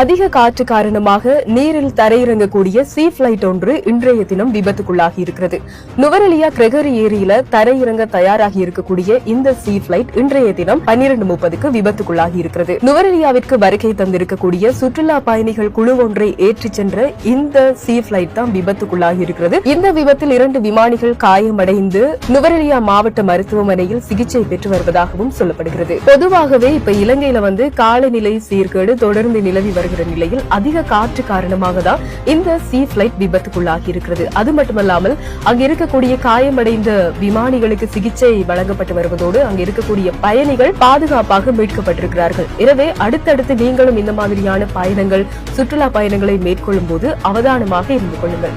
அதிக காற்று காரணமாக நீரில் தரையிறங்கக்கூடிய சீ பிளைட் ஒன்று இன்றைய தினம் விபத்துக்குள்ளாகி இருக்கிறது. நுவரெலியா கிரெகரி ஏரியில தரையிறங்க தயாராகி இருக்கக்கூடிய இந்த சீ பிளைட் இன்றைய தினம் 12:30க்கு விபத்துக்குள்ளாகி இருக்கிறது. நுவரெலியாவிற்கு வருகை தந்திருக்கக்கூடிய சுற்றுலா பயணிகள் குழு ஒன்றை ஏற்றிச் சென்ற இந்த சீ பிளைட் தான் விபத்துக்குள்ளாகி இருக்கிறது. இந்த விபத்தில் 2 விமானிகள் காயமடைந்து நுவரெலியா மாவட்ட மருத்துவமனையில் சிகிச்சை பெற்று வருவதாகவும் சொல்லப்படுகிறது. பொதுவாகவே இப்ப இலங்கையில காலநிலை சீர்கேடு தொடர்ந்து நிலவி வருகிற நிலையில் அதிக காற்று காரணமாக தான் இந்த சீ பிளைட் விபத்துக்குள்ளாகி இருக்கிறது. அது மட்டுமல்லாமல் அங்கு இருக்கக்கூடிய காயமடைந்த விமானிகளுக்கு சிகிச்சை வழங்கப்பட்டு வருவதோடு அங்கு இருக்கக்கூடிய பயணிகள் பாதுகாப்பாக மீட்கப்பட்டிருக்கிறார்கள். எனவே அடுத்தடுத்து நீங்களும் இந்த மாதிரியான பயணங்கள், சுற்றுலா பயணங்களை மேற்கொள்ளும் போது அவதானமாக இருந்து கொள்ளுங்கள்.